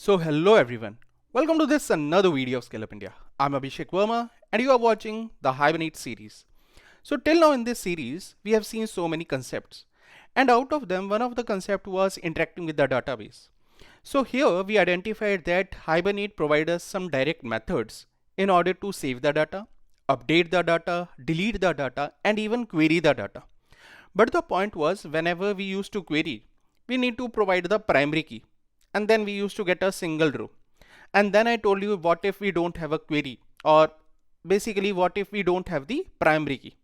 So hello everyone, welcome to this another video of Scale Up India. I'm Abhishek Verma and you are watching the Hibernate series. So till now in this series, we have seen so many concepts, and out of them one of the concept was interacting with the database. So here we identified that Hibernate provides us some direct methods in order to save the data, update the data, delete the data, and even query the data. But the point was, whenever we used to query, we need to provide the primary key, and then we used to get a single row. And then I told you, what if we don't have a query, or basically what if we don't have the primary key?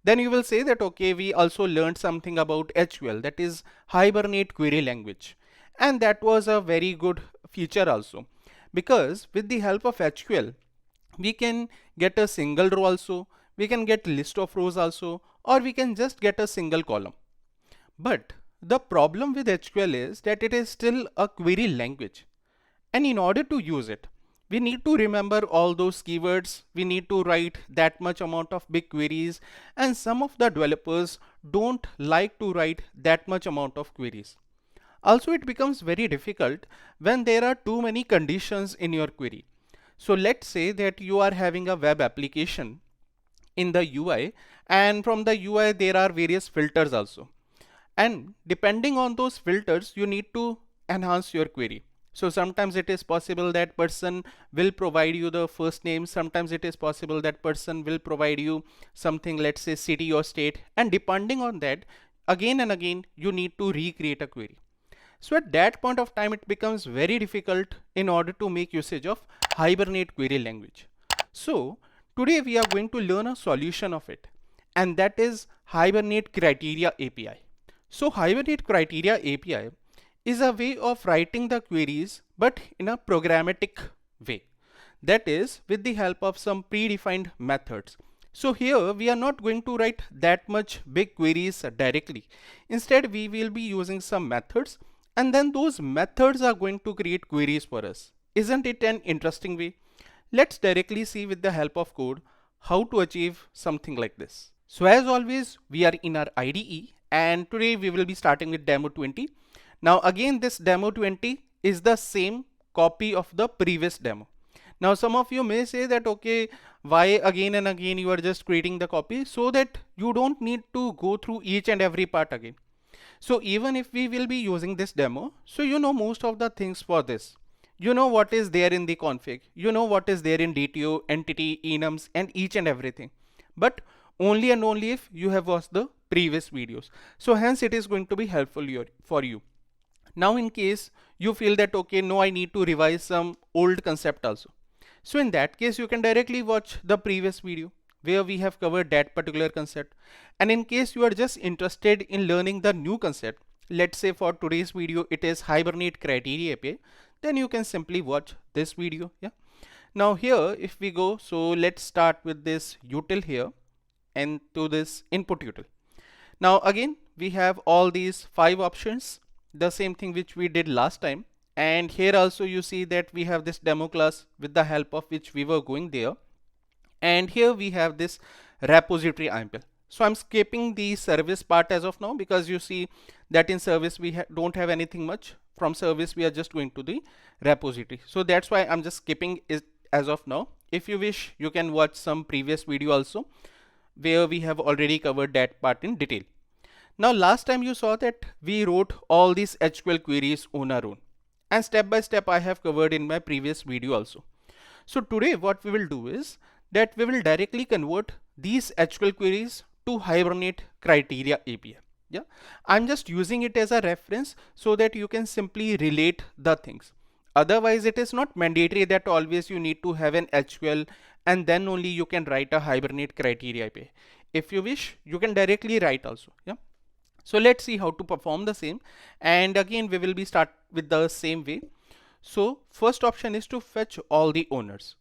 Then you will say that okay, we also learned something about HQL, that is Hibernate Query Language, and that was a very good feature also, because with the help of HQL we can get a single row also, we can get list of rows also, or we can just get a single column. But the problem with HQL is that it is still a query language, and in order to use it, we need to remember all those keywords, we need to write that much amount of big queries, and some of the developers don't like to write that much amount of queries. Also, it becomes very difficult when there are too many conditions in your query. So let's say that you are having a web application in the UI, and from the UI there are various filters also, and depending on those filters you need to enhance your query. So sometimes it is possible that person will provide you the first name, sometimes it is possible that person will provide you something, let's say city or state, and depending on that, again and again you need to recreate a query. So at that point of time it becomes very difficult in order to make usage of Hibernate query language. So today we are going to learn a solution of it, and that is Hibernate Criteria API. So Hibernate Criteria API is a way of writing the queries but in a programmatic way, that is with the help of some predefined methods. So here we are not going to write that much big queries directly. Instead we will be using some methods, and then those methods are going to create queries for us. Isn't it an interesting way? Let's directly see with the help of code how to achieve something like this. So as always, we are in our IDE, and today we will be starting with demo 20. Now again, this demo 20 is the same copy of the previous demo. Now some of you may say that okay, why again and again you are just creating the copy, so that you don't need to go through each and every part again. So even if we will be using this demo, so you know most of the things for this. You know what is there in the config, you know what is there in DTO, entity, enums, and each and everything. But only and only if you have watched the previous videos. So hence it is going to be helpful for you. Now in case you feel that okay, no, I need to revise some old concept also. So in that case you can directly watch the previous video where we have covered that particular concept. And in case you are just interested in learning the new concept, let's say for today's video it is Hibernate Criteria API, then you can simply watch this video. Yeah. Now here if we go, so let's start with this util here and to this input util. Now again we have all these 5 options, the same thing which we did last time, and here also you see that we have this demo class with the help of which we were going there, and here we have this repository IMPL. So I'm skipping the service part as of now, because you see that in service we don't have anything much. From service we are just going to the repository, so that's why I'm just skipping it as of now. If you wish, you can watch some previous video also where we have already covered that part in detail. Now last time you saw that we wrote all these HQL queries on our own, and step by step I have covered in my previous video also. So today what we will do is that we will directly convert these HQL queries to Hibernate Criteria API. Yeah, I'm just using it as a reference so that you can simply relate the things. Otherwise it is not mandatory that always you need to have an HQL and then only you can write a Hibernate Criteria API. If you wish, you can directly write also. Yeah. So let's see how to perform the same, and again we will be start with the same way. So first option is to fetch all the owners.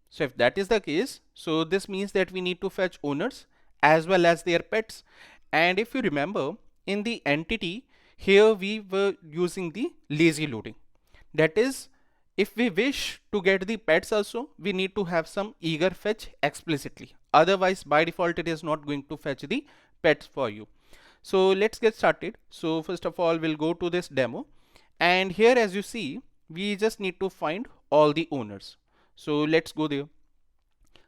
So if that is the case, so this means that we need to fetch owners as well as their pets. And if you remember, in the entity here we were using the lazy loading. That is, if we wish to get the pets also, we need to have some eager fetch explicitly. Otherwise by default it is not going to fetch the pets for you. So let's get started. So first of all we'll go to this demo, and here as you see we just need to find all the owners. So let's go there.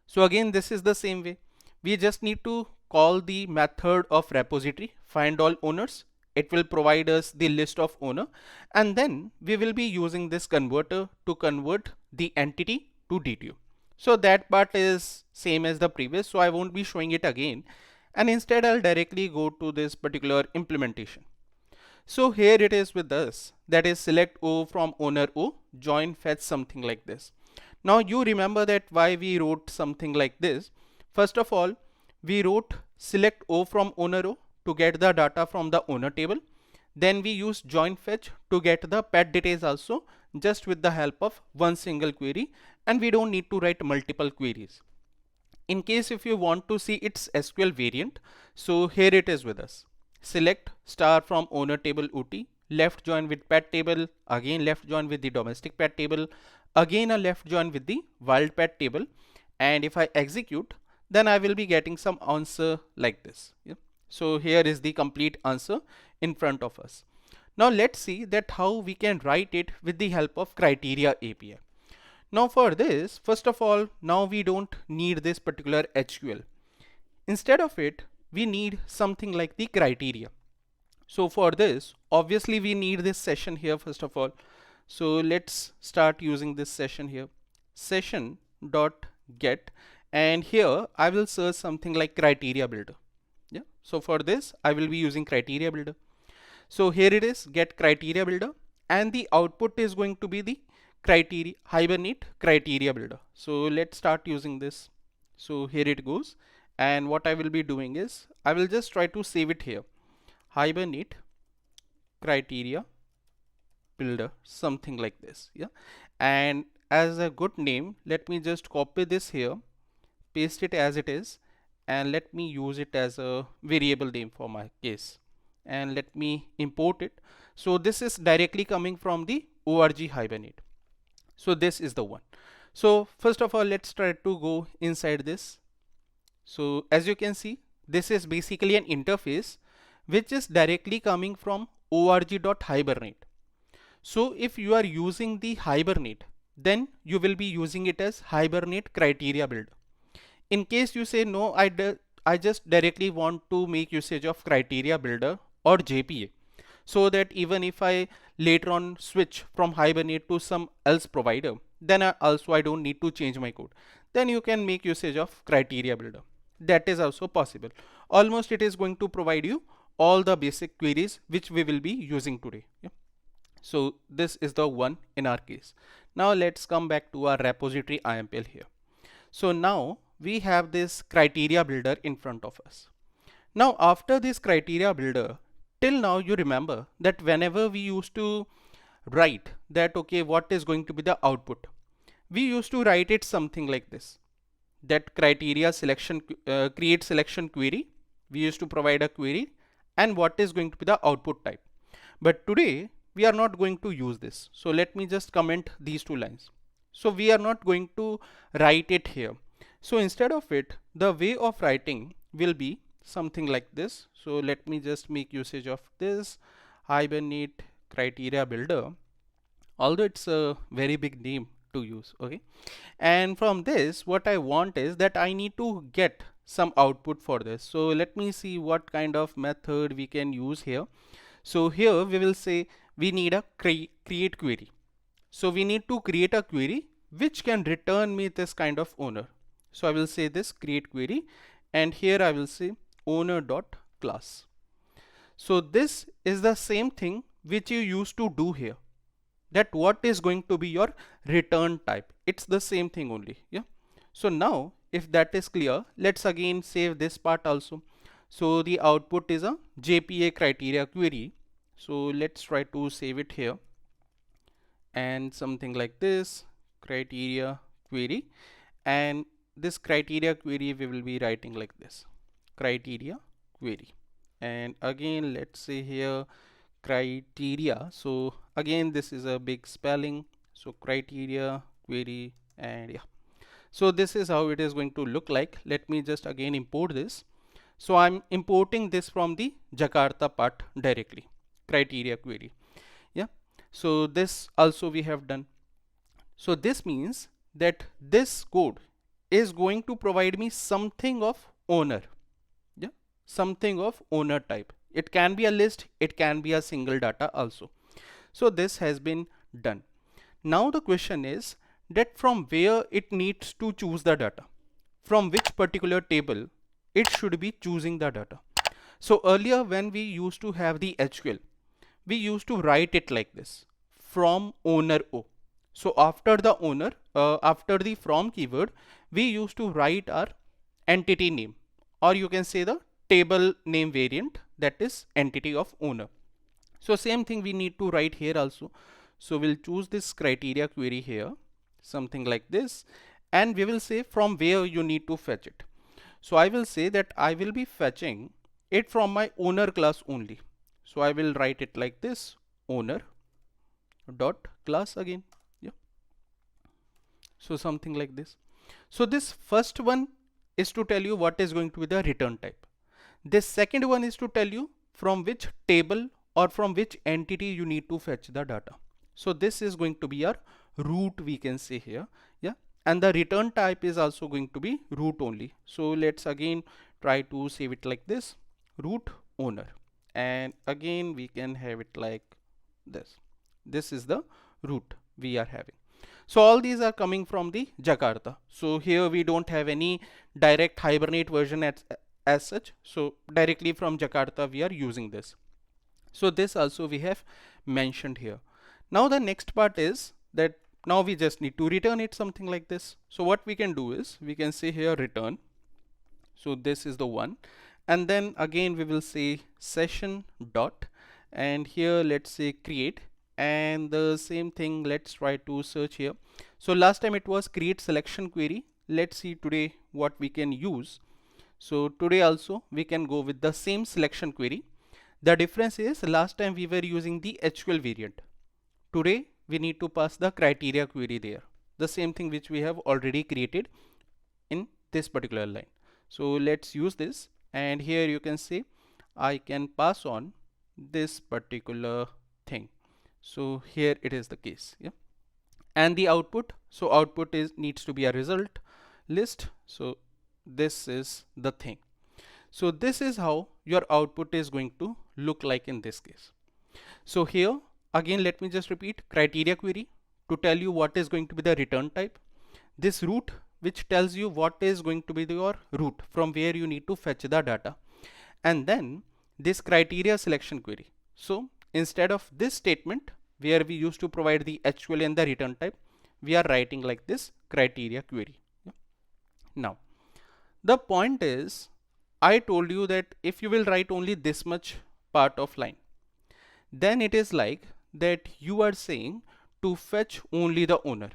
So again, this is the same way. We just need to call the method of repository find all owners. It will provide us the list of owner, and then we will be using this converter to convert the entity to DTO. So that part is same as the previous, so I won't be showing it again, and instead I'll directly go to this particular implementation. So here it is with us, that is select O from owner O, join fetch, something like this. Now you remember that why we wrote something like this. First of all, we wrote select O from owner O to get the data from the owner table. Then we use join fetch to get the pet details also, just with the help of one single query, and we don't need to write multiple queries. In case if you want to see its SQL variant, so here it is with us. Select star from owner table OT, left join with pet table, again left join with the domestic pet table, again a left join with the wild pet table, and if I execute, then I will be getting some answer like this. Yeah. So here is the complete answer in front of us. Now let's see that how we can write it with the help of Criteria API. Now for this, first of all, now we don't need this particular HQL. Instead of it, we need something like the criteria. So for this, obviously we need this session here first of all. So let's start using this session here, session dot get, and here I will search something like criteria builder. Yeah. So for this, I will be using criteria builder. So here it is, get criteria builder, and the output is going to be the criteria Hibernate criteria builder. So let's start using this. So here it goes, and what I will be doing is I will just try to save it here, Hibernate criteria builder, something like this. Yeah, and as a good name, let me just copy this here, paste it as it is, and let me use it as a variable name for my case, and let me import it. So this is directly coming from the org Hibernate. So this is the one. So first of all, let's try to go inside this. So as you can see, this is basically an interface which is directly coming from org.hibernate. So if you are using the Hibernate, then you will be using it as Hibernate criteria builder. In case you say no, I just directly want to make usage of criteria builder or JPA, so that even if I later on switch from Hibernate to some else provider, then I don't need to change my code, then you can make usage of criteria builder. That is also possible. Almost it is going to provide you all the basic queries which we will be using today. Yeah. So this is the one in our case. Now let's come back to our repository IMPL here. So now we have this criteria builder in front of us. Now after this criteria builder, till now you remember that whenever we used to write that, okay, what is going to be the output, we used to write it something like this, that criteria selection create selection query. We used to provide a query and what is going to be the output type. But today we are not going to use this. So let me just comment these two lines. So we are not going to write it here. So instead of it, the way of writing will be something like this. So let me just make usage of this Hibernate criteria builder, although it's a very big name to use. Okay, and from this what I want is that I need to get some output for this. So let me see what kind of method we can use here. So here we will say we need a create query. So we need to create a query which can return me this kind of owner. So I will say this create query, and here I will say owner dot class. So this is the same thing which you used to do here, that what is going to be your return type. It's the same thing only. Yeah. So now if that is clear, let's again save this part also. So the output is a JPA criteria query. So let's try to save it here, and something like this criteria query, and this criteria query we will be writing like this, criteria query, and again let's say here criteria. So again this is a big spelling, so criteria query, and yeah, so this is how it is going to look like. Let me just again import this. So I'm importing this from the Jakarta part directly, criteria query. Yeah. So this also we have done. So this means that this code is going to provide me something of owner. Yeah, something of owner type. It can be a list, it can be a single data also. So this has been done. Now the question is that from where it needs to choose the data, from which particular table it should be choosing the data. So earlier when we used to have the SQL, we used to write it like this, from owner O. So after the owner, after the from keyword, we used to write our entity name, or you can say the table name variant, that is entity of owner. So same thing we need to write here also. So we'll choose this criteria query here, something like this, and we will say from where you need to fetch it. So I will say that I will be fetching it from my owner class only. So I will write it like this, owner dot class again. Yeah. So something like this. So this first one is to tell you what is going to be the return type. This second one is to tell you from which table or from which entity you need to fetch the data. So this is going to be our root, we can say here. Yeah. And the return type is also going to be root only. So let's again try to save it like this, root owner. And again we can have it like this. This is the root we are having. So all these are coming from the Jakarta. So here we don't have any direct Hibernate version as such. So directly from Jakarta we are using this. So this also we have mentioned here. Now the next part is that now we just need to return it something like this. So what we can do is we can say here return. So this is the one, and then again we will say session dot, and here let's say create, and the same thing let's try to search here. So last time it was create selection query. Let's see today what we can use. So today also we can go with the same selection query. The difference is last time we were using the SQL variant. Today we need to pass the criteria query there, the same thing which we have already created in this particular line. So let's use this, and here you can say I can pass on this particular thing. So here it is the case. Yeah. And the output, so output is needs to be a result list. So this is the thing. So this is how your output is going to look like in this case. So here again let me just repeat, criteria query to tell you what is going to be the return type, this root which tells you what is going to be your root from where you need to fetch the data, and then this criteria selection query. So instead of this statement where we used to provide the SQL and the return type, we are writing like this criteria query. Yeah. Now the point is, I told you that if you will write only this much part of line, then it is like that you are saying to fetch only the owner,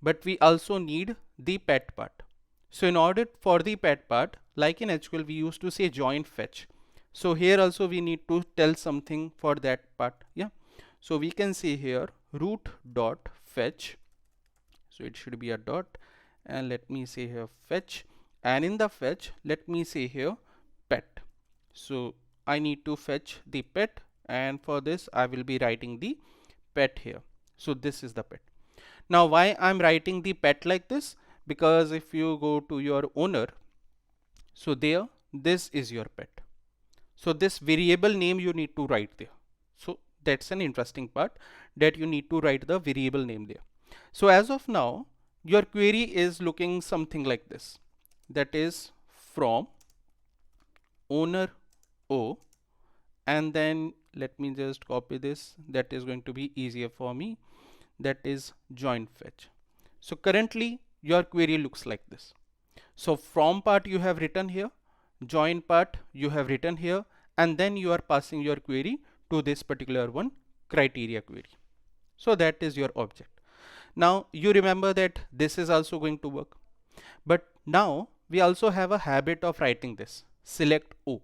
but we also need the pet part. So in order for the pet part, like in SQL we used to say join fetch. So here also we need to tell something for that part. Yeah. So we can say here root dot fetch. So it should be a dot, and let me say here fetch, and in the fetch let me say here pet. So I need to fetch the pet, and for this I will be writing the pet here. So this is the pet. Now why I'm writing the pet like this? Because if you go to your owner, so there this is your pet. So this variable name you need to write there. So that's an interesting part, that you need to write the variable name there. So as of now your query is looking something like this, that is from owner O, and then let me just copy this, that is going to be easier for me, that is join fetch. So currently your query looks like this. So from part you have written here, join part you have written here, and then you are passing your query to this particular one, criteria query. So that is your object. Now you remember that this is also going to work, but now we also have a habit of writing this select O.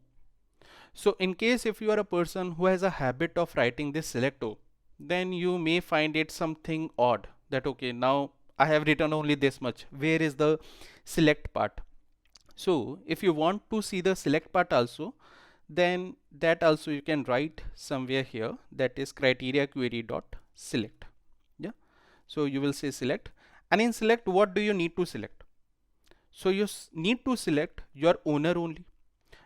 So in case if you are a person who has a habit of writing this select O, then you may find it something odd that okay, now I have written only this much, where is the select part? So if you want to see the select part also, then that also you can write somewhere here, that is criteria query dot select. Yeah. So you will say select, and in select, what do you need to select? So you need to select your owner only.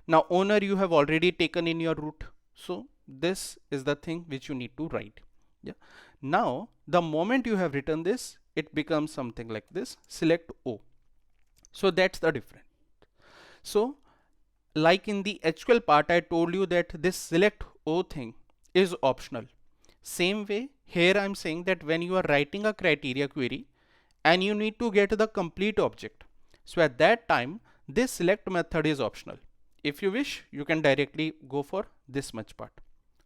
Now owner you have already taken in your root. So this is the thing which you need to write. Yeah. Now the moment you have written this, it becomes something like this, select O. So that's the difference. So like in the SQL part, I told you that this select O thing is optional. Same way here I'm saying that when you are writing a criteria query and you need to get the complete object, so at that time this select method is optional. If you wish, you can directly go for this much part.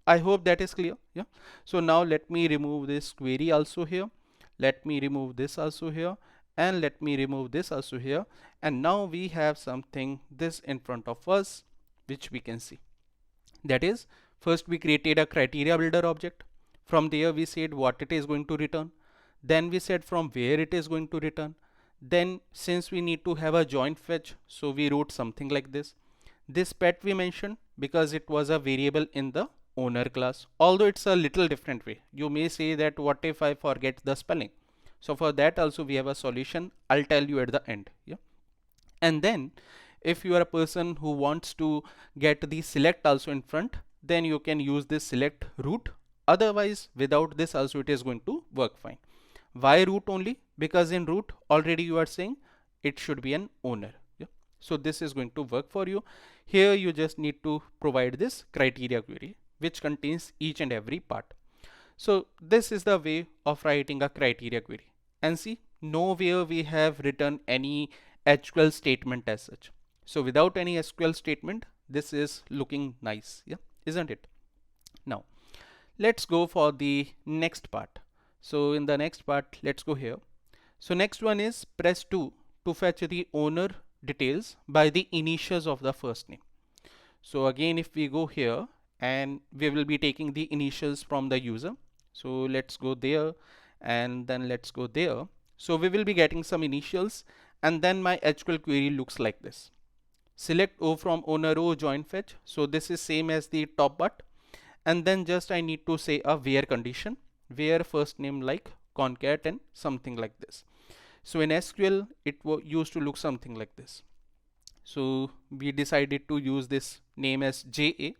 I hope that is clear. Yeah. So now let me remove this query also here. Let me remove this also here, and let me remove this also here. And now we have something this in front of us, which we can see. That is, first we created a criteria builder object. From there we said what it is going to return. Then we said from where it is going to return. Then since we need to have a joint fetch, so we wrote something like this. This pet we mentioned because it was a variable in the owner class, although it's a little different way. You may say that what if I forget the spelling? So for that also we have a solution. I'll tell you at the end. Yeah. And then if you are a person who wants to get the select also in front, then you can use this select root. Otherwise without this also it is going to work fine. Why root only? Because in root already you are saying it should be an owner. Yeah. So this is going to work for you. Here you just need to provide this criteria query which contains each and every part. So this is the way of writing a criteria query. And see, nowhere we have written any SQL statement as such. So without any SQL statement, this is looking nice. Yeah, isn't it? Now let's go for the next part. So in the next part, let's go here. So next one is press 2 to fetch the owner details by the initials of the first name. So again, if we go here and we will be taking the initials from the user. So let's go there and then let's go there. So we will be getting some initials, and then my SQL query looks like this. Select O from owner O join fetch. So this is same as the top part. And then just I need to say a where condition, where first name like concat and something like this. So in SQL it used to look something like this. So we decided to use this name as JA.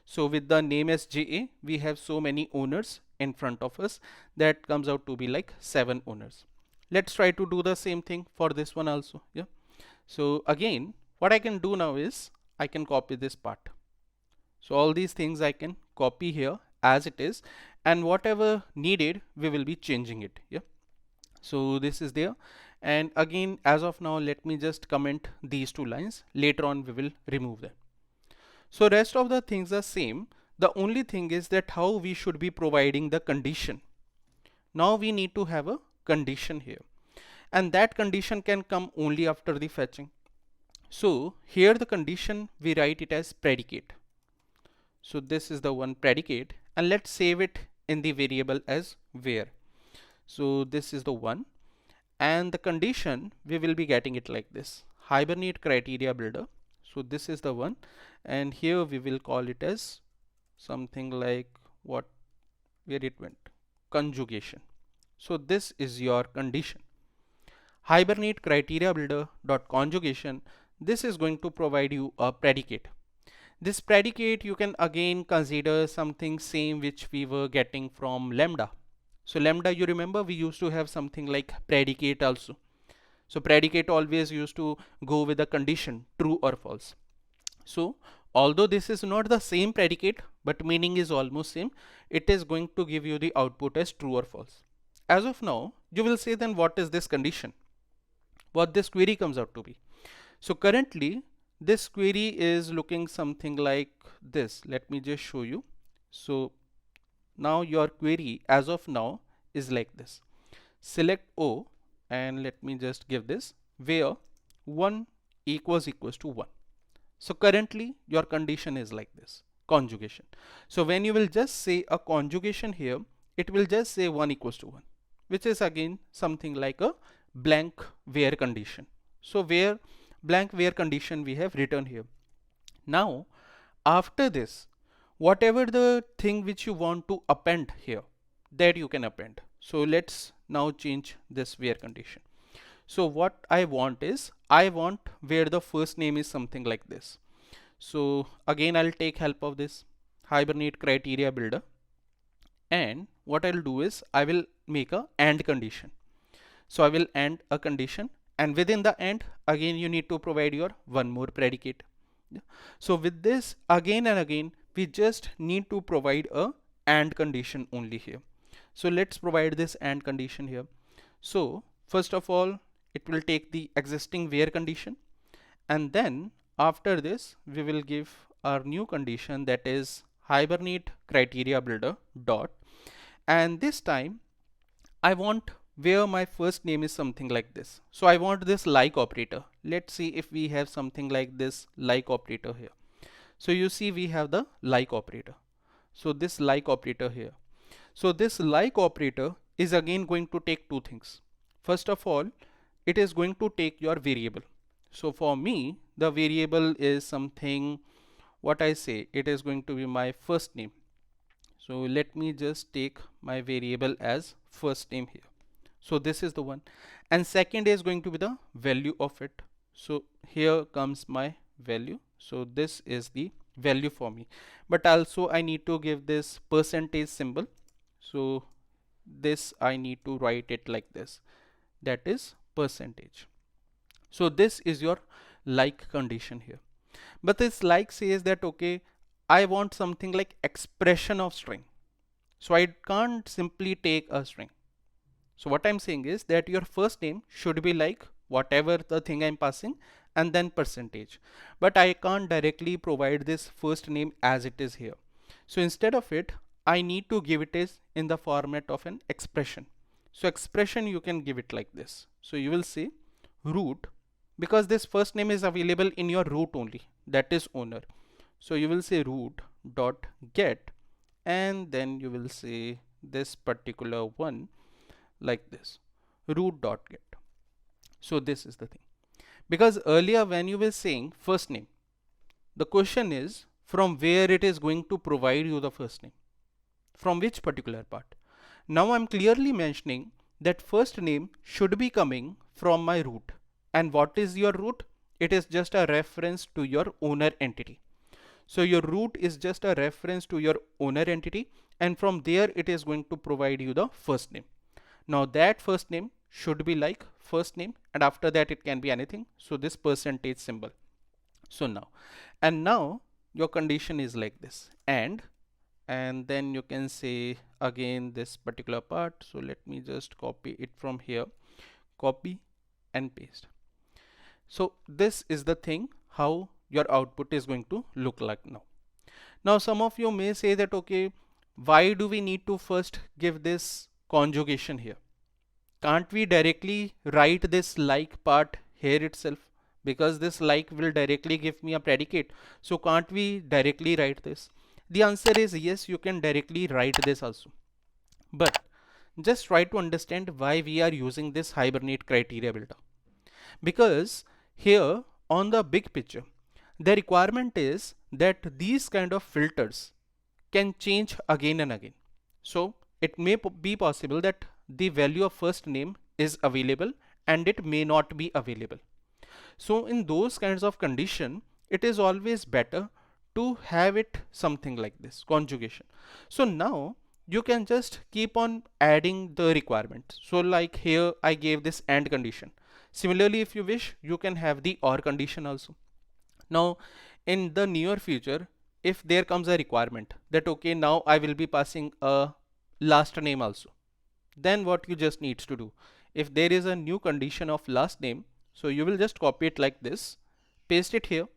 So with the name as JA, we have so many owners in front of us that comes out to be like 7 owners. Let's try to do the same thing for this one also. Yeah. So again, what I can do now is I can copy this part. So all these things I can copy here as it is, and whatever needed we will be changing it. Yeah. So this is there, and again as of now let me just comment these 2 lines. Later on we will remove them. So rest of the things are same. The only thing is that how we should be providing the condition. Now we need to have a condition here, and that condition can come only after the fetching. So here the condition we write it as predicate. So this is the one predicate, and let's save it in the variable as where. So this is the one, and the condition we will be getting it like this, Hibernate Criteria Builder. So this is the one, and here we will call it as something like what, where it went, conjugation. So this is your condition, Hibernate Criteria Builder dot conjugation. This is going to provide you a predicate. This predicate you can again consider something same which we were getting from lambda. So lambda, you remember we used to have something like predicate also. So predicate always used to go with a condition true or false. So although this is not the same predicate but meaning is almost same, it is going to give you the output as true or false. As of now you will say then what is this condition, what this query comes out to be. So currently this query is looking something like this. Let me just show you. So now your query as of now is like this, select O, and let me just give this where 1 equals to 1. So currently your condition is like this, conjugation. So when you will just say a conjugation here, it will just say 1 equals to 1, which is again something like a blank where condition. So where blank where condition we have written here. Now after this, whatever the thing which you want to append here, that you can append. So let's now change this where condition. So what I want is, I want where the first name is something like this. So again, I'll take help of this Hibernate criteria builder, and what I'll do is I will make a AND condition. So I will AND a condition, and within the AND, again you need to provide your one more predicate. Yeah. So with this, again and again, we just need to provide a AND condition only here. So let's provide this AND condition here. So first of all, it will take the existing where condition, and then after this we will give our new condition, that is Hibernate criteria builder dot, and this time I want where my first name is something like this. So I want this like operator. Let's see if we have something like this like operator here. So you see we have the like operator. So this like operator here. So this like operator is again going to take two things. First of all, it is going to take your variable. So for me, the variable is something, what I say, it is going to be my first name. So let me just take my variable as first name here. So this is the one, and second is going to be the value of it. So here comes my value. So this is the value for me, but also I need to give this percentage symbol. So this I need to write it like this, that is percentage. So this is your like condition here, but this like says that okay, I want something like expression of string, so I can't simply take a string. So what I'm saying is that your first name should be like whatever the thing I'm passing and then percentage, but I can't directly provide this first name as it is here. So instead of it, I need to give it as in the format of an expression. So expression, you can give it like this. So you will say root, because this first name is available in your root only, that is owner. So you will say root dot get, and then you will say this particular one like this, root dot get. So this is the thing, because earlier when you were saying first name, the question is from where it is going to provide you the first name, from which particular part. Now I'm clearly mentioning that first name should be coming from my root. And what is your root? It is just a reference to your owner entity. So your root is just a reference to your owner entity, and from there it is going to provide you the first name. Now that first name should be like first name, and after that it can be anything. So this percentage symbol. So now your condition is like this, and then you can say again this particular part. So let me just copy it from here, copy and paste. So this is the thing how your output is going to look like now. Now some of you may say that okay, why do we need to first give this conjugation here? Can't we directly write this like part here itself, because this like will directly give me a predicate? So can't we directly write this? The answer is yes, you can directly write this also, but just try to understand why we are using this Hibernate criteria builder. Because here on the big picture, the requirement is that these kind of filters can change again and again. So it may be possible that the value of first name is available and it may not be available. So in those kinds of condition, it is always better to have it something like this, conjugation. So now you can just keep on adding the requirements. So like here I gave this AND condition. Similarly, if you wish, you can have the OR condition also. Now in the near future, if there comes a requirement that okay, now I will be passing a last name also, then what you just needs to do, if there is a new condition of last name, so you will just copy it like this, paste it here.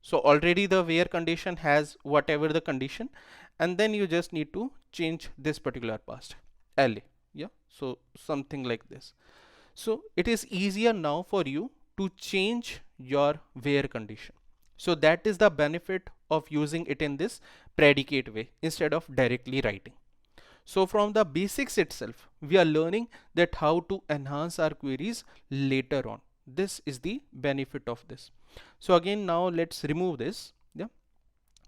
So already the where condition has whatever the condition, and then you just need to change this particular past LA. Yeah, so something like this. So it is easier now for you to change your where condition. So that is the benefit of using it in this predicate way instead of directly writing. So from the basics itself, we are learning that how to enhance our queries later on. This is the benefit of this. So again, now let's remove this. Yeah.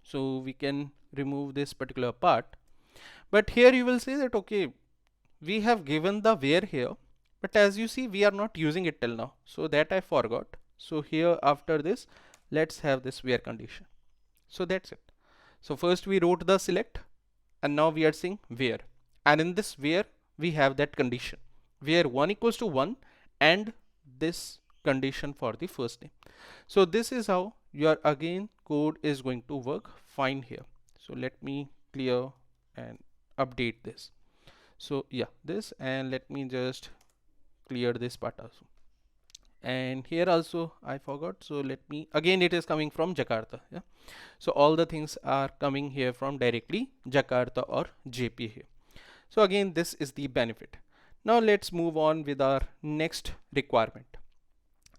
So we can remove this particular part. But here you will say that okay, we have given the where here, but as you see we are not using it till now, so that I forgot. So here after this, let's have this where condition. So that's it. So first we wrote the select, and now we are saying where, and in this where we have that condition where 1 equals to 1 and this condition for the first name. So this is how your again code is going to work fine here. So let me clear and update this. So yeah, this, and let me just clear this part also. And here also I forgot, so let me again, it is coming from Jakarta. Yeah, so all the things are coming here from directly Jakarta or JP here. So again, this is the benefit. Now let's move on with our next requirement.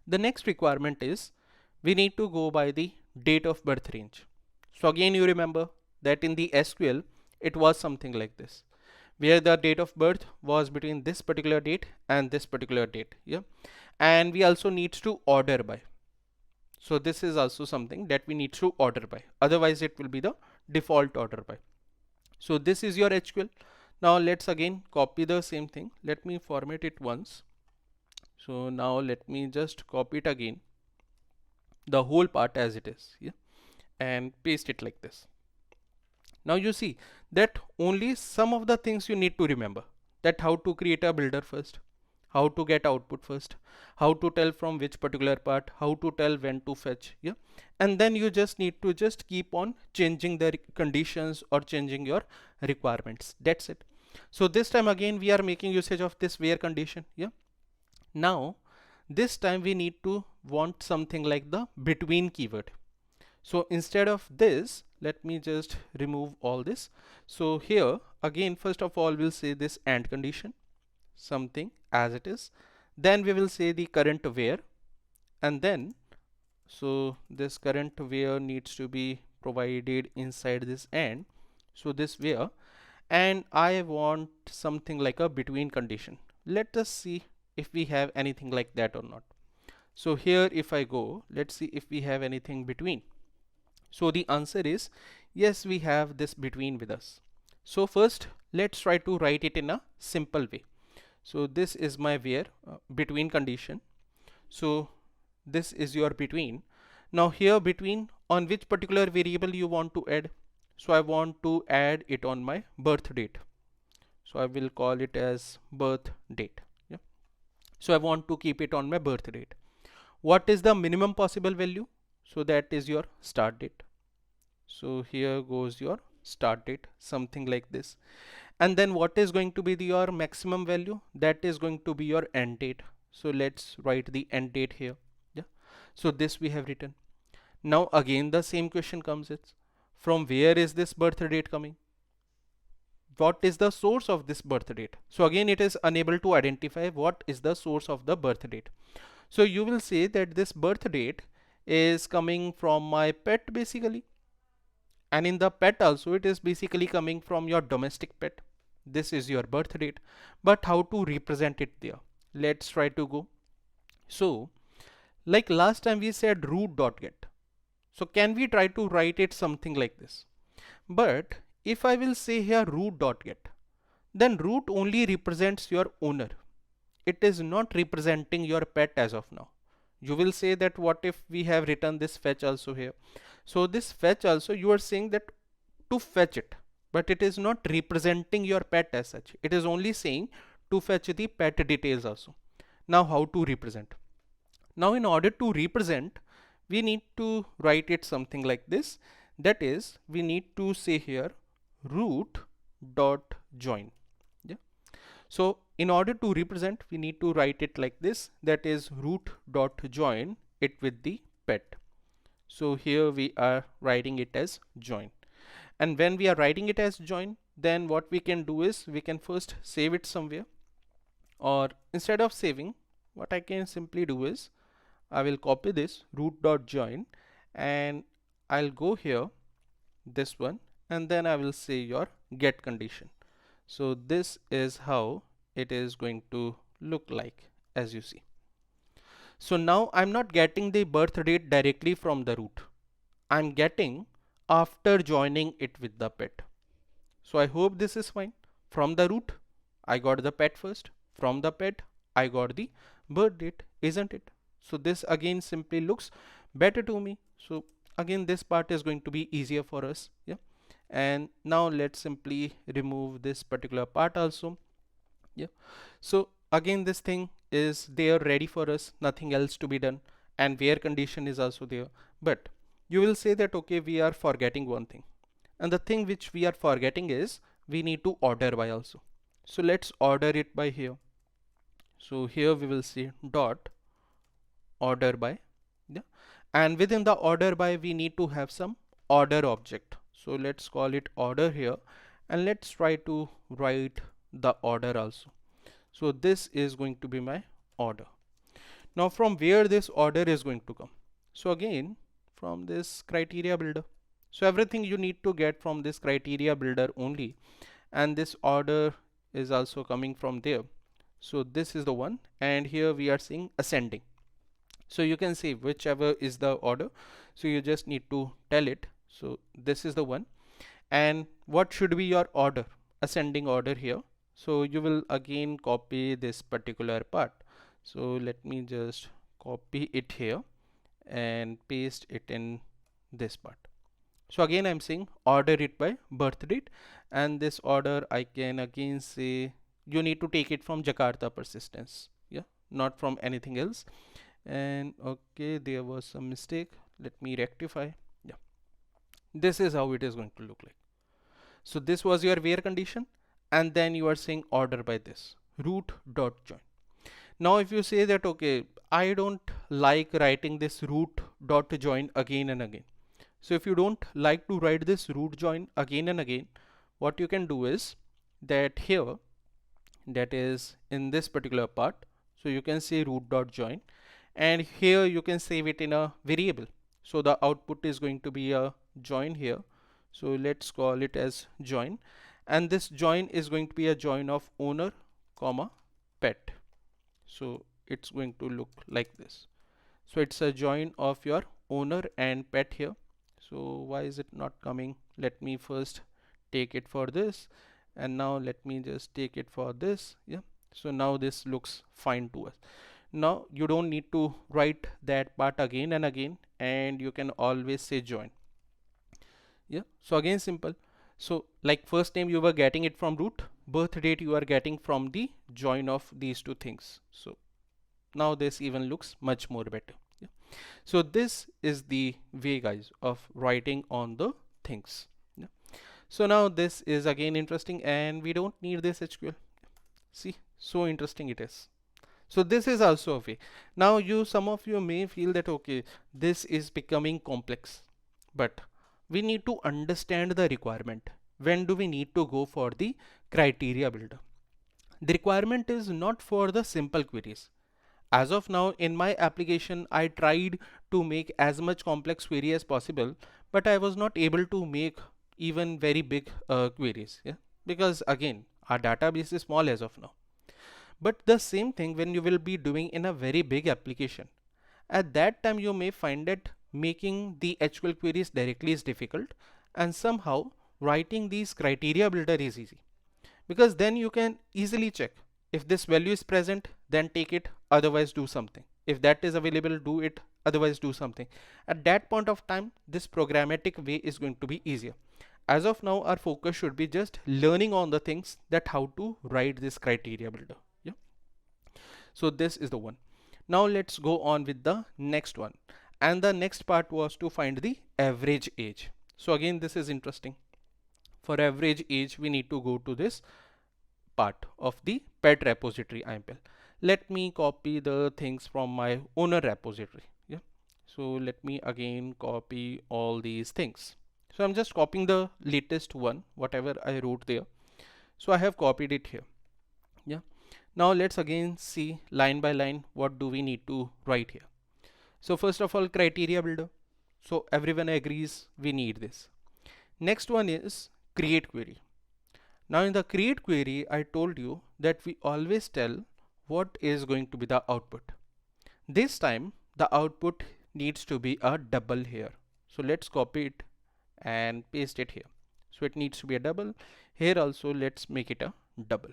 The next requirement is we need to go by the date of birth range. So again, you remember that in the SQL it was something like this, where the date of birth was between this particular date and this particular date. Yeah, and we also need to order by. So this is also something that we need to order by, otherwise it will be the default order by. So this is your HQL. Now let's again copy the same thing. Let me format it once. So now let me just copy it again, the whole part as it is, yeah, and paste it like this. Now you see that only some of the things you need to remember, that how to create a builder first, how to get output first, how to tell from which particular part, how to tell when to fetch, yeah, and then you just need to just keep on changing the conditions or changing your requirements. That's it. So this time again we are making usage of this where condition. Yeah, now this time we need to want something like the between keyword. So instead of this, let me just remove all this. So here again, first of all we'll say this AND condition, something as it is, then we will say the current where, and then so this current where needs to be provided inside this AND, so this where, and I want something like a between condition. Let us see if we have anything like that or not. So here if I go, let's see if we have anything between. So the answer is yes, we have this between with us. So first let's try to write it in a simple way. So this is my where between condition. So this is your between. Now here between, on which particular variable you want to add? So I want to add it on my birth date. So I will call it as birth date. Yeah. So I want to keep it on my birth date. What is the minimum possible value? So that is your start date. So here goes your start date, something like this. And then what is going to be your maximum value? That is going to be your end date. So let's write the end date here. Yeah. So this we have written. Now again the same question comes. It's from where is this birth date coming? What is the source of this birth date? So again it is unable to identify what is the source of the birth date. So you will say that this birth date is coming from my pet basically, and in the pet also it is basically coming from your domestic pet. This is your birth date, but how to represent it there? Let's try to go. So like last time we said root.get. So can we try to write it something like this? But if I will say here root.get, then root only represents your owner. It is not representing your pet as of now. You will say that what if we have written this fetch also here? So this fetch also, you are saying that to fetch it, but it is not representing your pet as such. It is only saying to fetch the pet details also. Now how to represent? Now in order to represent, we need to write it something like this. That is, we need to say here root dot join. Yeah. So in order to represent, we need to write it like this. That is root dot join it with the pet. So here we are writing it as join. And when we are writing it as join, then what we can do is we can first save it somewhere, or instead of saving, what I can simply do is I will copy this root.join and I'll go here, this one, and then I will say your get condition. So this is how it is going to look like, as you see. So now I'm not getting the birth date directly from the root. I'm getting after joining it with the pet. So I hope this is fine. From the root I got the pet first. From the pet, I got the birth date, isn't it? So this again simply looks better to me. So again, this part is going to be easier for us. Yeah. And now let's simply remove this particular part also. Yeah. So again, this thing is there ready for us, nothing else to be done, and where condition is also there. But you will say that, okay, we are forgetting one thing. And the thing which we are forgetting is we need to order by also. So let's order it by here. So here we will say dot order by. Yeah. And within the order by, we need to have some order object. So let's call it order here, and let's try to write the order also. So this is going to be my order. Now from where this order is going to come? So again, from this criteria builder. So everything you need to get from this criteria builder only, and this order is also coming from there. So this is the one, and here we are seeing ascending. So you can see whichever is the order, so you just need to tell it. So this is the one, and what should be your order? Ascending order here. So you will again copy this particular part. So let me just copy it here and paste it in this part. So again I'm saying order it by birth date, and this order I can again say you need to take it from Jakarta persistence, yeah, not from anything else. And okay, there was some mistake, let me rectify. Yeah, this is how it is going to look like. So this was your where condition, and then you are saying order by this root dot join. Now if you say that, okay, I don't like writing this root dot join again and again. So if you don't like to write this root join again and again, what you can do is that here, that is in this particular part, so you can say root dot join, and here you can save it in a variable. So the output is going to be a join here. So let's call it as join, and this join is going to be a join of owner comma pet. So it's going to look like this. So it's a join of your owner and pet here. So why is it not coming? Let me first take it for this, and now let me just take it for this. Yeah, so now this looks fine to us. Now you don't need to write that part again and again, and you can always say join. Yeah, so again simple. So like first name you were getting it from root, birth date you are getting from the join of these two things. So now this even looks much more better. Yeah. So this is the way, guys, of writing on the things. Yeah. So now this is again interesting, and we don't need this SQL. See, so interesting it is. So this is also a way. Now some of you may feel that, okay, this is becoming complex, but we need to understand the requirement. When do we need to go for the criteria builder? The requirement is not for the simple queries. As of now in my application, I tried to make as much complex query as possible, but I was not able to make even very big queries. Yeah, because again our database is small as of now. But the same thing when you will be doing in a very big application, at that time you may find that making the SQL queries directly is difficult, and somehow writing these criteria builder is easy, because then you can easily check if this value is present, then take it, otherwise do something. If that is available, do it, otherwise do something. At that point of time, this programmatic way is going to be easier. As of now, our focus should be just learning on the things, that how to write this criteria builder. Yeah. So this is the one. Now let's go on with the next one. And the next part was to find the average age. So again, this is interesting. For average age, we need to go to this part of the pet repository IMPL. Let me copy the things from my owner repository. Yeah. So let me again copy all these things. So I'm just copying the latest one, whatever I wrote there. So I have copied it here. Yeah. Now let's again see line by line what do we need to write here. So first of all, criteria builder. So everyone agrees we need this. Next one is create query. Now in the create query, I told you that we always tell what is going to be the output. This time the output needs to be a double here. So let's copy it and paste it here. So it needs to be a double. Here also let's make it a double.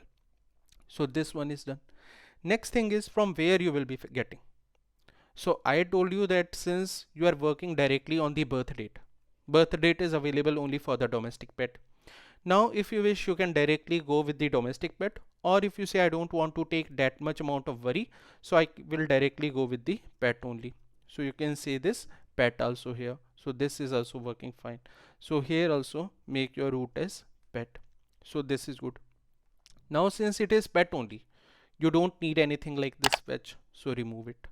So this one is done. Next thing is from where you will be getting. So I told you that since you are working directly on the birth date is available only for the domestic pet. Now if you wish, you can directly go with the domestic pet, or if you say I don't want to take that much amount of worry, so I will directly go with the pet only. So you can say this pet also here. So this is also working fine. So here also make your root as pet. So this is good. Now since it is pet only, you don't need anything like this fetch, so remove it.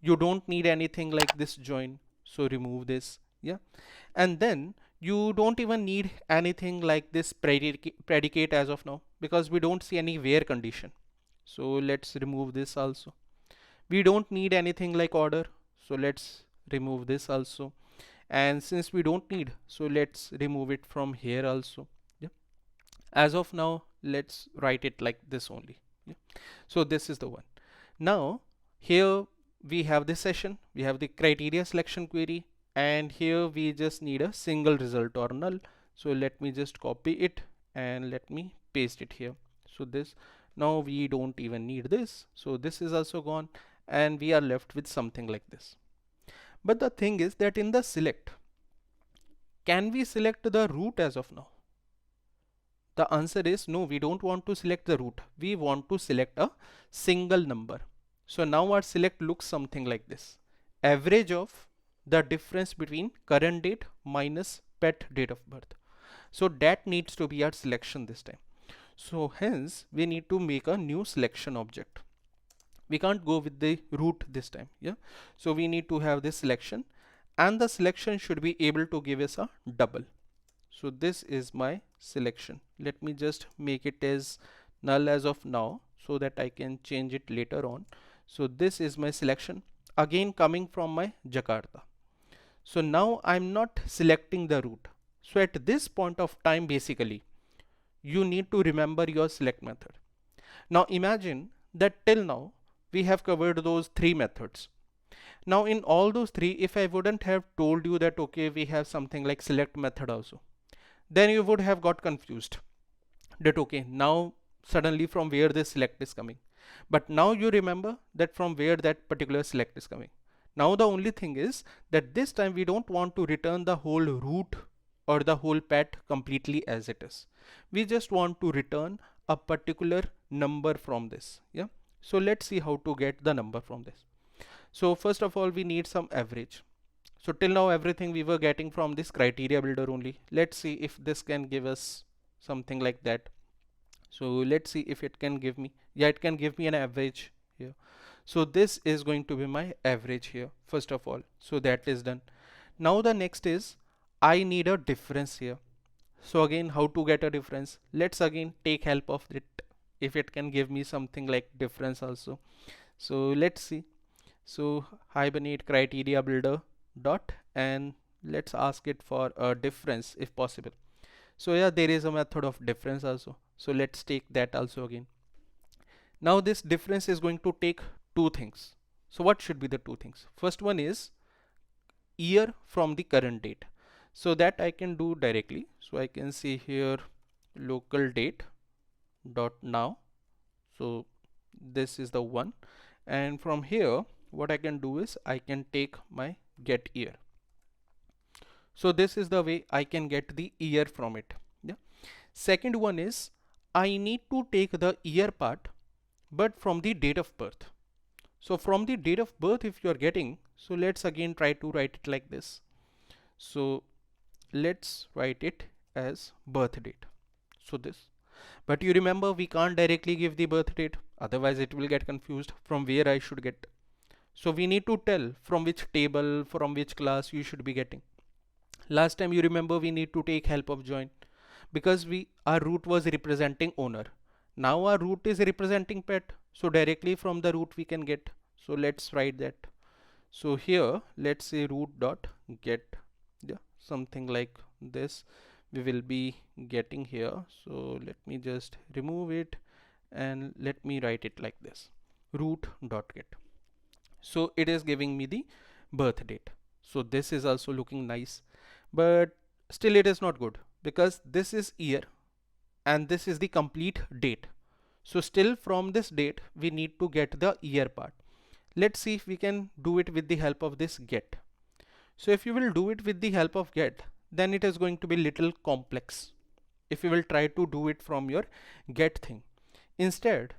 You don't need anything like this join, so remove this. Yeah, and then you don't even need anything like this predicate as of now, because we don't see any where condition. So let's remove this also. We don't need anything like order, so let's remove this also. And since we don't need, so let's remove it from here also. Yeah, as of now let's write it like this only. Yeah, so this is the one. Now here we have this session, we have the criteria selection query, and here we just need a single result or null. So let me just copy it and let me paste it here. So this, now we don't even need this, so this is also gone, and we are left with something like this. But the thing is that in the select, can we select the root as of now? The answer is no, we don't want to select the root, we want to select a single number. So now our select looks something like this: average of the difference between current date minus pet date of birth. So that needs to be our selection this time. So hence we need to make a new selection object. We can't go with the root this time. Yeah, so we need to have this selection, and the selection should be able to give us a double. So this is my selection. Let me just make it as null as of now so that I can change it later on. So this is my selection, again coming from my Jakarta. So now I'm not selecting the root. So at this point of time, basically you need to remember your select method. Now imagine that till now we have covered those three methods. Now in all those three, if I wouldn't have told you that okay, we have something like select method also, then you would have got confused that okay, now suddenly from where this select is coming. But now you remember that from where that particular select is coming. Now the only thing is that this time we don't want to return the whole root or the whole pet completely as it is. We just want to return a particular number from this. Yeah, so let's see how to get the number from this. So first of all, we need some average. So till now everything we were getting from this criteria builder only. Let's see if this can give us something like that. So let's see if it can give me, yeah, it can give me an average here. So this is going to be my average here first of all. So that is done. Now the next is I need a difference here. So again, how to get a difference? Let's again take help of it, if it can give me something like difference also. So let's see. So Hibernate criteria builder dot, and let's ask it for a difference if possible. So yeah, there is a method of difference also. So let's take that also again. Now this difference is going to take two things. So what should be the two things? First one is year from the current date. So that I can do directly. So I can see here local date dot now. So this is the one, and from here what I can do is I can take my get year. So this is the way I can get the year from it. Yeah. Second one is I need to take the year part, but from the date of birth. So from the date of birth, if you are getting, so let's again try to write it like this. So let's write it as birth date. So this, but you remember we can't directly give the birth date, otherwise it will get confused from where I should get. So we need to tell from which table, from which class you should be getting. Last time you remember we need to take help of join, because our root was representing owner. Now our root is representing pet, so directly from the root we can get. So let's write that. So here let's say root dot get, yeah, something like this we will be getting here. So let me just remove it and let me write it like this, root dot get. So it is giving me the birth date. So this is also looking nice, but still it is not good, because this is year and this is the complete date. So still from this date, we need to get the year part. Let's see if we can do it with the help of this get. So if you will do it with the help of get, then it is going to be little complex if you will try to do it from your get thing. Instead,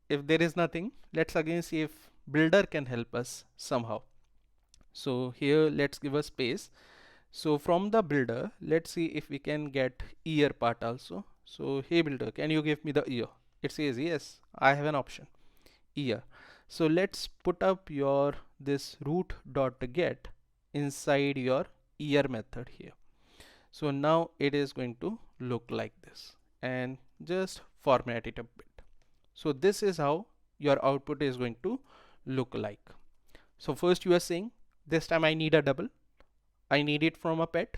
if there is nothing, let's again see if builder can help us somehow. So here let's give a space. So from the builder, let's see if we can get year part also. So hey builder, can you give me the year? It says yes, I have an option, year. So let's put up your this root dot get inside your year method here. So now it is going to look like this, and just format it a bit. So this is how your output is going to look like. So first you are saying this time I need a double, I need it from a pet,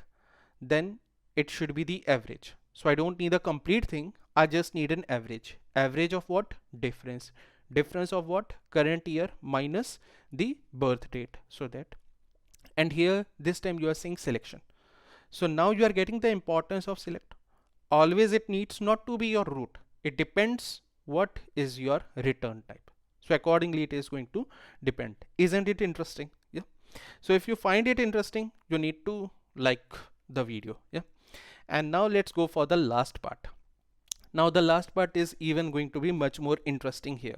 then it should be the average. So I don't need a complete thing, I just need an average. Average of what? Difference. Difference of what? Current year minus the birth date. So that, and here this time you are saying selection. So now you are getting the importance of select. Always it needs not to be your root. It depends what is your return type. So accordingly it is going to depend. Isn't it interesting? Yeah. So if you find it interesting, you need to like the video. Yeah. And now let's go for the last part. Now the last part is even going to be much more interesting here,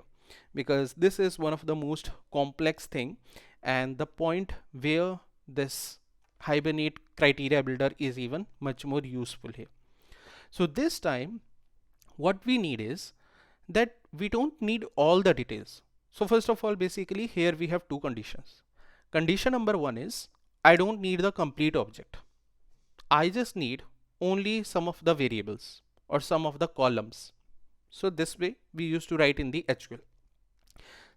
because this is one of the most complex thing, and the point where this Hibernate criteria builder is even much more useful here. So this time what we need is that we don't need all the details. So first of all, basically here we have two conditions. Condition number one is I don't need the complete object. I just need only some of the variables or some of the columns. So this way we used to write in the SQL.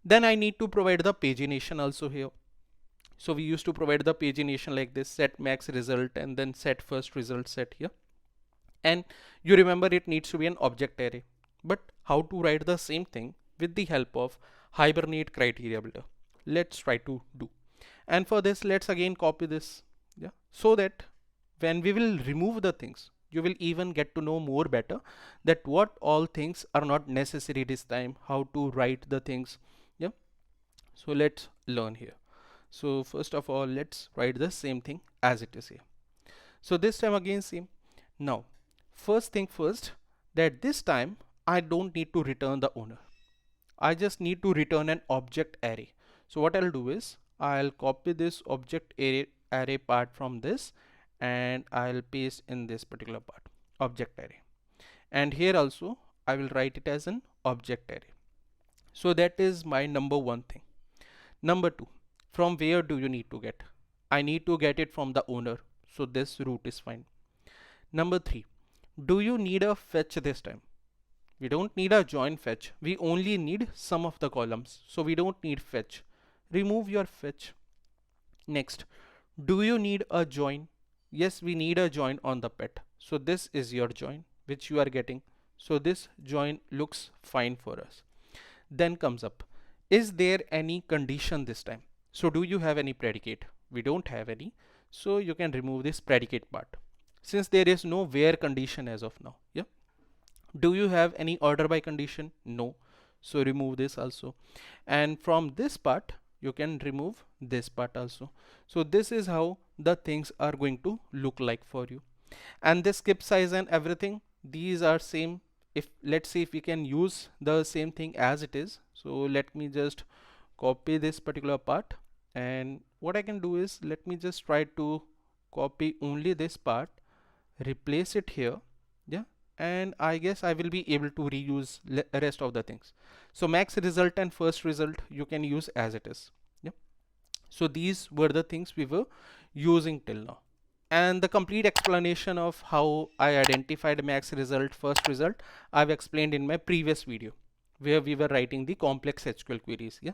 Then I need to provide the pagination also here. So we used to provide the pagination like this, set max result and then set first result set here. And you remember it needs to be an object array. But how to write the same thing with the help of Hibernate criteria builder? Let's try to do. And for this, let's again copy this. Yeah. So that when we will remove the things, you will even get to know more better that what all things are not necessary this time, how to write the things. Yeah. So let's learn here. So first of all, let's write the same thing as it is here. So this time again same. Now, first thing first, that this time I don't need to return the owner. I just need to return an object array. So what I'll do is I'll copy this object array part from this, and I'll paste in this particular part, object array. And here also I will write it as an object array. So that is my number one thing. Number two, from where do you need to get? I need to get it from the owner. So this root is fine. Number three, do you need a fetch this time? We don't need a join fetch. We only need some of the columns. So we don't need fetch. Remove your fetch. Next, do you need a join? Yes, we need a join on the pet. So this is your join which you are getting. So this join looks fine for us. Then comes up, is there any condition this time? So do you have any predicate? We don't have any. So you can remove this predicate part, since there is no where condition as of now. Yeah. Do you have any order by condition? No. So remove this also. And from this part, you can remove this part also. So this is how the things are going to look like for you. And this skip size and everything, these are same. If let's see if we can use the same thing as it is. So let me just copy this particular part, and what I can do is let me just try to copy only this part, replace it here. Yeah. And I guess I will be able to reuse rest of the things. So max result and first result you can use as it is. Yeah. So these were the things we were using till now. And the complete explanation of how I identified max result, first result, I've explained in my previous video where we were writing the complex SQL queries. Yeah.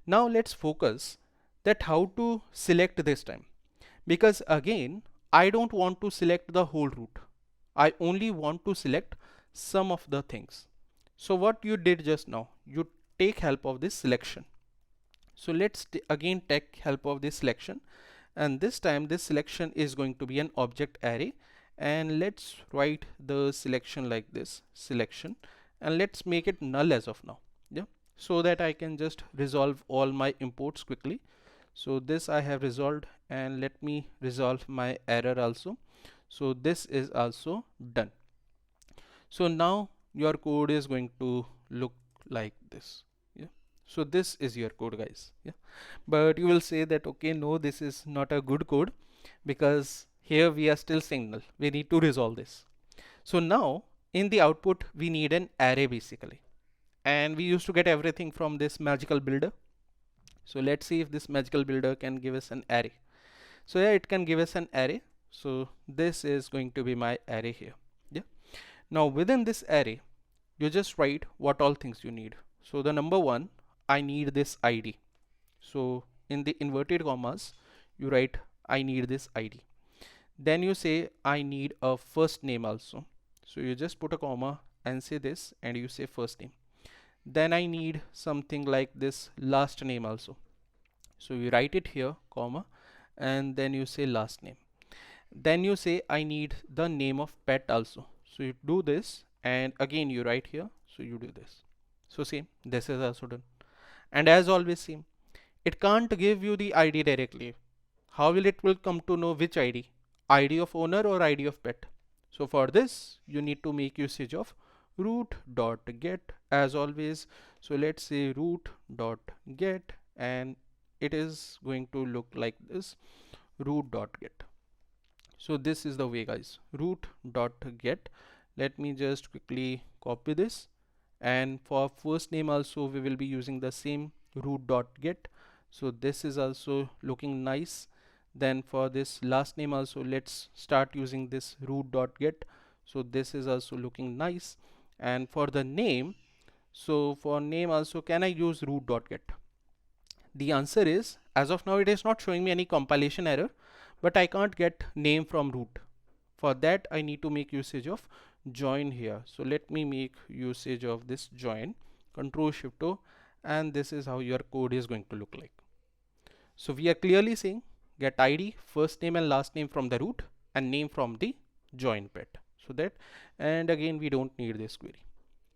Now let's focus that how to select this time, because again I don't want to select the whole root. I only want to select some of the things. So what you did just now, you take help of this selection. So let's again take help of this selection, and this time this selection is going to be an object array, and let's write the selection like this, selection, and let's make it null as of now. Yeah, so that I can just resolve all my imports quickly. So this I have resolved, and let me resolve my error also. So this is also done. So now your code is going to look like this. Yeah, so this is your code, guys. Yeah, but you will say that, okay, no, this is not a good code, because here we are still saying null. We need to resolve this. So now in the output we need an array basically, and we used to get everything from this magical builder. So let's see if this magical builder can give us an array. So yeah, it can give us an array. So this is going to be my array here. Yeah, now within this array you just write what all things you need. So the number one, I need this ID. So in the inverted commas you write I need this ID. Then you say I need a first name also. So you just put a comma and say this, and you say first name. Then I need something like this last name also. So you write it here, comma, and then you say last name. Then you say I need the name of pet also. So you do this, and again you write here, so you do this. So same, this is also done. And as always, same, it can't give you the ID directly. How will it will come to know which ID? ID of owner or ID of pet? So for this you need to make usage of root.get as always. So let's say root.get, and it is going to look like this, root.get. So this is the way, guys, root.get. Let me just quickly copy this, and for first name also we will be using the same root.get. So this is also looking nice. Then for this last name also, let's start using this root.get. So this is also looking nice. And for the name, so for name also, can I use root.get? The answer is, as of now it is not showing me any compilation error, but I can't get name from root. For that I need to make usage of join here. So let me make usage of this join, Control Shift O, and this is how your code is going to look like. So we are clearly saying get ID, first name and last name from the root, and name from the join pet. So that, and again we don't need this query.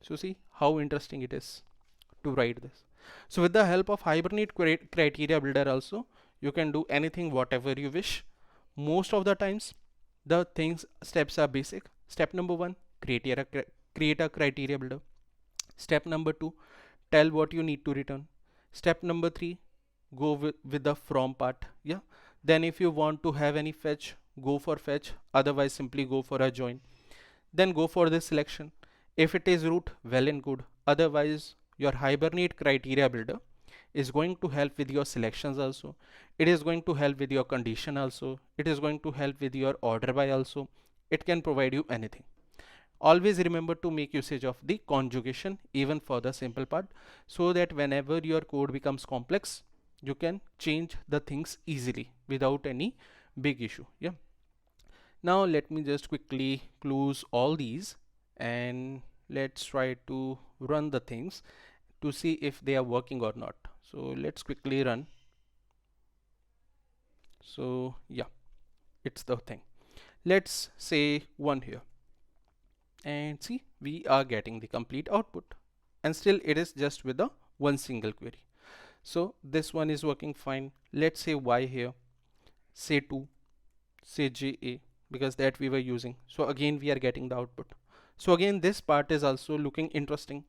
So see how interesting it is to write this. So with the help of Hibernate Criteria Builder also, you can do anything whatever you wish. Most of the times the steps are basic. Step number one, create a criteria builder. Step number two, tell what you need to return. Step number three, go with the from part. Yeah, then if you want to have any fetch, go for fetch, otherwise simply go for a join. Then go for this selection. If it is root, well and good, otherwise your Hibernate Criteria Builder is going to help with your selections also. It is going to help with your condition also. It is going to help with your order by also. It can provide you anything. Always remember to make usage of the conjugation even for the simple part, so that whenever your code becomes complex, you can change the things easily without any big issue. Yeah. Now let me just quickly close all these, and let's try to run the things to see if they are working or not. So let's quickly run. So yeah, it's the thing. Let's say 1 here, and see, we are getting the complete output, and still it is just with the one single query. So this one is working fine. Let's say y here, say 2, say ja, because that we were using. So again we are getting the output. So again this part is also looking interesting,